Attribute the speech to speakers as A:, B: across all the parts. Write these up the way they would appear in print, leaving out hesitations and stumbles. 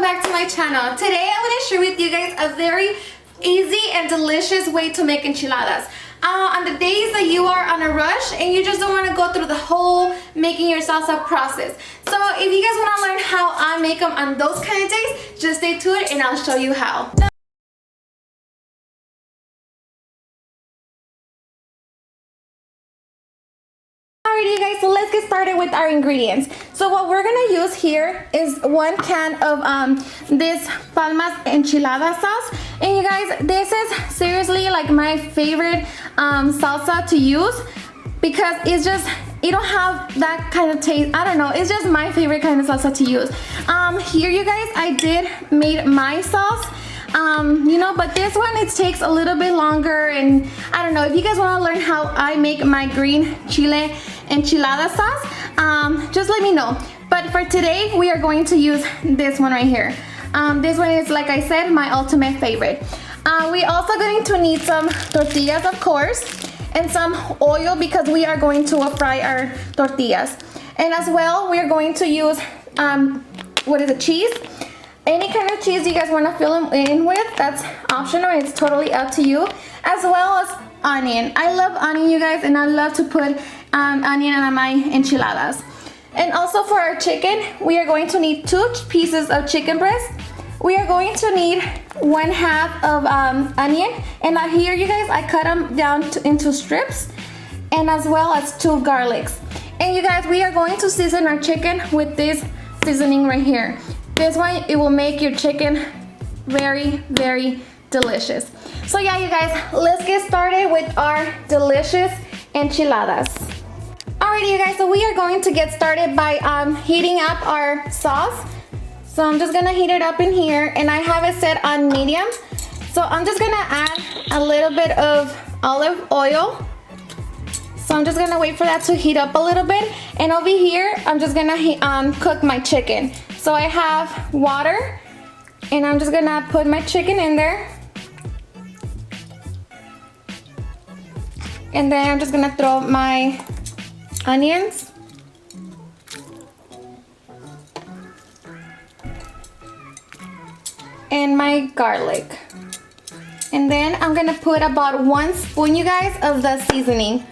A: back to my channel. Today I'm going to share with you guys a very easy and delicious way to make enchiladas. On the days that you are on a rush and you just don't want to go through the whole making your salsa process. So if you guys want to learn how I make them on those kind of days, just stay tuned and I'll show you how. Alrighty guys, so let's get started with our ingredients. So what we're gonna use here is 1 can of this Palmas enchilada sauce. And you guys, this is seriously like my favorite salsa to use because it's just, it don't have that kind of taste. I don't know, it's just my favorite kind of salsa to use. Here you guys, I did made my sauce. You know, but this one, it takes a little bit longer, and I don't know, if you guys want to learn how I make my green chile enchilada sauce, just let me know. But for today, we are going to use this one right here. This one is, like I said, my ultimate favorite. We also going to need some tortillas, of course, and some oil because we are going to fry our tortillas. And as well, we are going to use, cheese. Any kind of cheese you guys want to fill them in with, that's optional, it's totally up to you. As well as onion. I love onion, you guys, and I love to put onion on my enchiladas. And also for our chicken, we are going to need 2 pieces of chicken breast. We are going to need 1/2 of onion, and here you guys, I cut them down into strips, and as well as 2 garlics. And you guys, we are going to season our chicken with this seasoning right here. This one, it will make your chicken very, very delicious. So yeah, you guys, let's get started with our delicious enchiladas. Alrighty, you guys, so we are going to get started by heating up our sauce. So I'm just gonna heat it up in here, and I have it set on medium. So I'm just gonna add a little bit of olive oil. So I'm just gonna wait for that to heat up a little bit. And over here, I'm just gonna cook my chicken. So I have water, and I'm just gonna put my chicken in there. And then I'm just gonna throw my onions. And my garlic. And then I'm gonna put about 1 spoon, you guys, of the seasoning.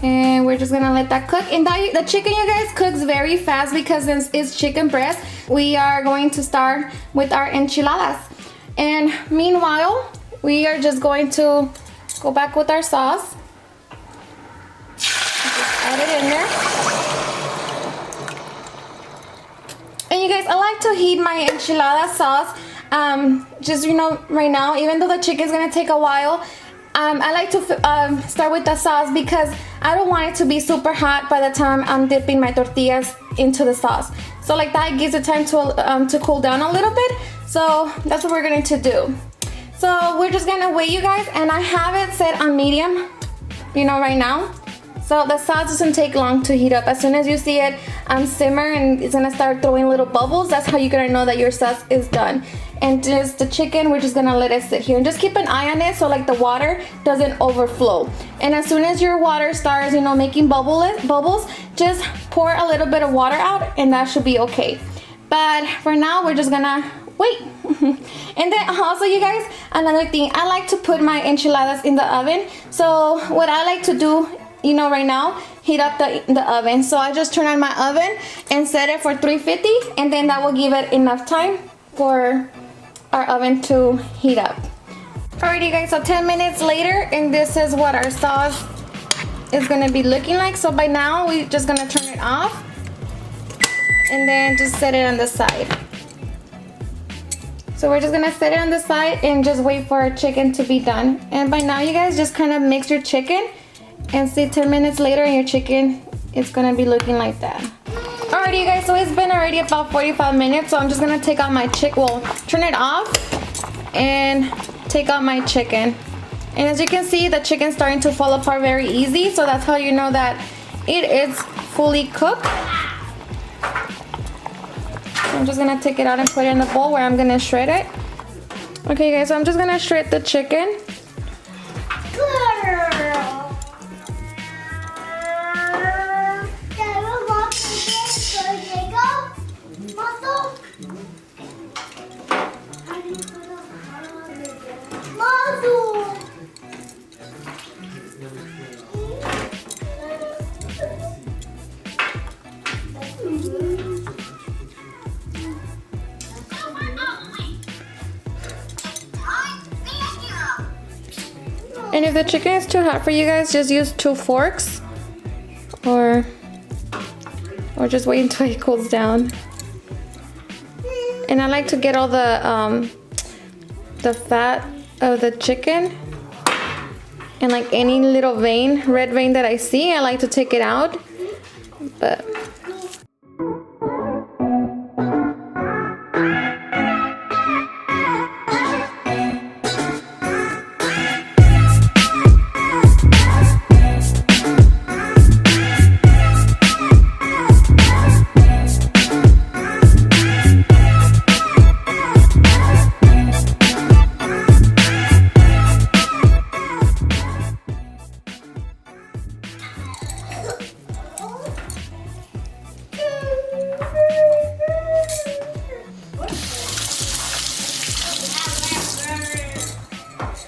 A: And we're just gonna let that cook. And the chicken, you guys, cooks very fast because it's chicken breast. We are going to start with our enchiladas. And meanwhile, we are just going to go back with our sauce. Just add it in there. And you guys, I like to heat my enchilada sauce. Just, you know, right now, even though the chicken's gonna take a while, I like to start with the sauce because I don't want it to be super hot by the time I'm dipping my tortillas into the sauce. So like that, it gives it time to cool down a little bit. So that's what we're going to do. So we're just gonna wait, you guys, and I have it set on medium, you know, right now. So the sauce doesn't take long to heat up. As soon as you see it simmer and it's gonna start throwing little bubbles, that's how you're gonna know that your sauce is done. And just the chicken, we're just gonna let it sit here and just keep an eye on it so like the water doesn't overflow. And as soon as your water starts, you know, making bubbles, just pour a little bit of water out and that should be okay. But for now, we're just gonna wait. And then also, you guys, another thing, I like to put my enchiladas in the oven. So what I like to do, you know, right now, heat up the oven. So I just turn on my oven and set it for 350, and then that will give it enough time for our oven to heat up. Alrighty guys, so 10 minutes later, and this is what our sauce is gonna be looking like. So by now, we're just gonna turn it off and then just set it on the side. So we're just gonna set it on the side and just wait for our chicken to be done. And by now, you guys, just kind of mix your chicken and see 10 minutes later and your chicken is gonna be looking like that. Alrighty, you guys, so it's been already about 45 minutes, so I'm just gonna take out my turn it off and take out my chicken. And as you can see, the chicken's starting to fall apart very easy, so that's how you know that it is fully cooked. So I'm just gonna take it out and put it in the bowl where I'm gonna shred it. Okay, guys, so I'm just gonna shred the chicken. And if the chicken is too hot for you guys, just use 2 forks or just wait until it cools down. And I like to get all the fat of the chicken and like any little vein, red vein that I see, I like to take it out. But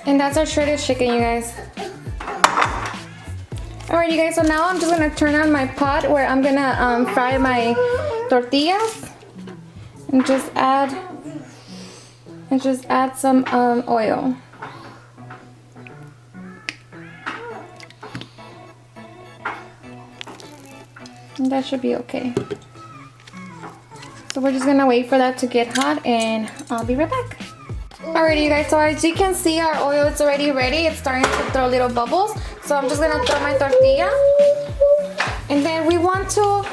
A: and that's our shredded chicken, you guys. Alright, you guys, so now I'm just gonna turn on my pot where I'm gonna fry my tortillas and just add some oil. And that should be okay. So we're just gonna wait for that to get hot and I'll be right back. Alrighty, you guys, so as you can see, our oil is already ready. It's starting to throw little bubbles. So I'm just gonna throw my tortilla. And then we want to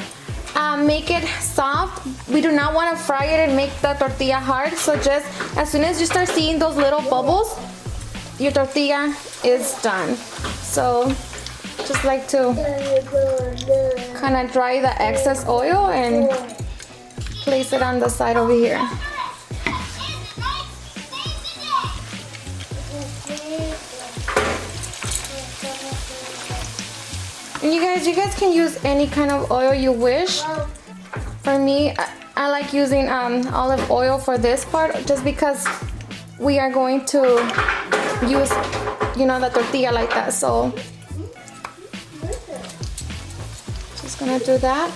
A: make it soft. We do not want to fry it and make the tortilla hard. So just as soon as you start seeing those little bubbles, your tortilla is done. So just like to kind of dry the excess oil and place it on the side over here. And you guys can use any kind of oil you wish. For me, I like using olive oil for this part just because we are going to use, you know, the tortilla like that. So just gonna do that.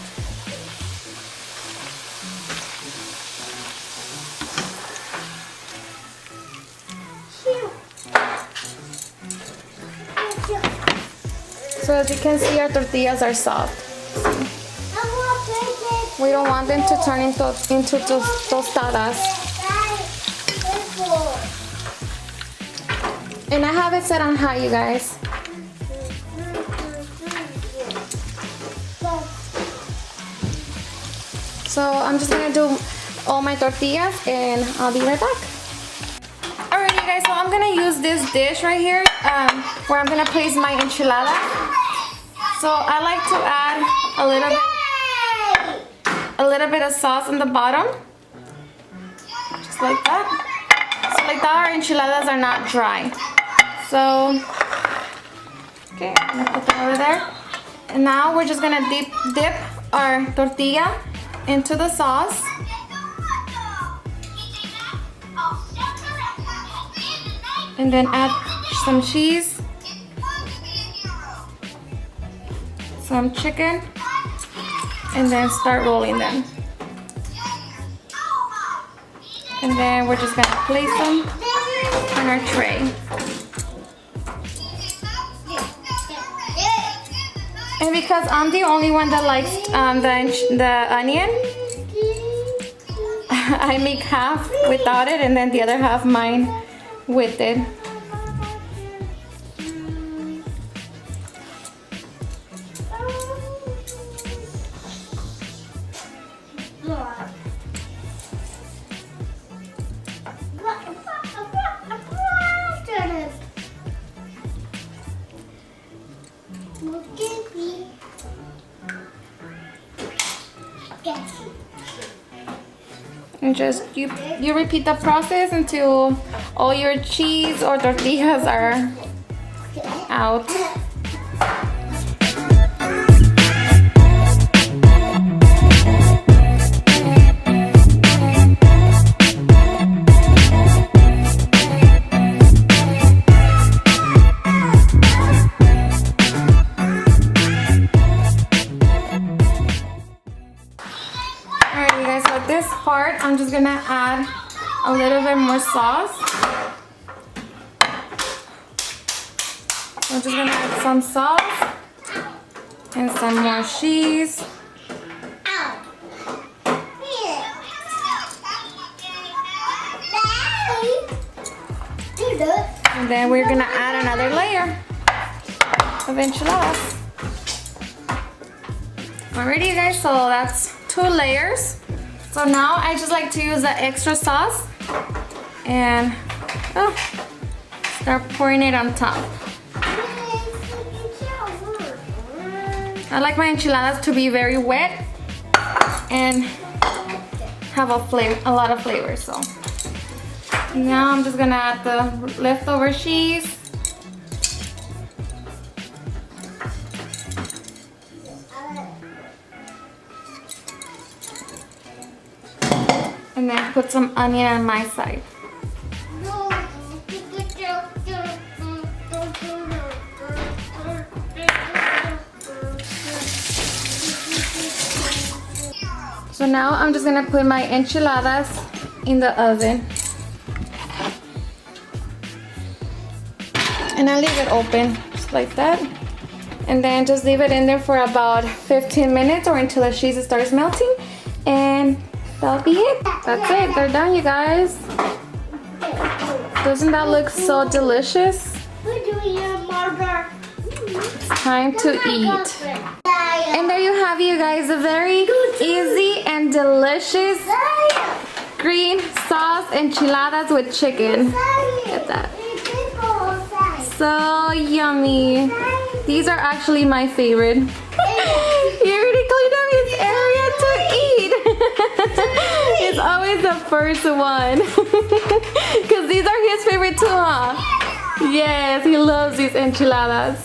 A: So as you can see, our tortillas are soft. We don't want them to turn into tostadas. And I have it set on high, you guys. So I'm just gonna do all my tortillas and I'll be right back. Alright, you guys, so I'm gonna use this dish right here where I'm gonna place my enchilada. So I like to add a little bit of sauce on the bottom, just like that. So like that, our enchiladas are not dry. So okay, I'm gonna put them over there. And now we're just gonna dip our tortilla into the sauce. And then add some cheese, some chicken, and then start rolling them. And then we're just gonna place them on our tray. And because I'm the only one that likes the onion, I make half without it and then the other half mine with it. And just you repeat the process until all your cheese or tortillas are out. This part, I'm just gonna add a little bit more sauce. I'm just gonna add some sauce and some more cheese. And then we're gonna add another layer of enchiladas. Alrighty, you guys, so that's 2 layers. So now I just like to use the extra sauce and start pouring it on top. I like my enchiladas to be very wet and have a lot of flavor. So now I'm just gonna add the leftover cheese. And then put some onion on my side. So now I'm just gonna put my enchiladas in the oven. And I leave it open, just like that. And then just leave it in there for about 15 minutes or until the cheese starts melting. And that'll be it. That's it. They're done, you guys. Doesn't that look so delicious? It's time to eat. And there you have it, you guys. A very easy and delicious green sauce enchiladas with chicken. Look at that. So yummy. These are actually my favorite. You already cleaned up his area to eat. It's always the first one. Because these are his favorite too, huh? Yes, he loves these enchiladas.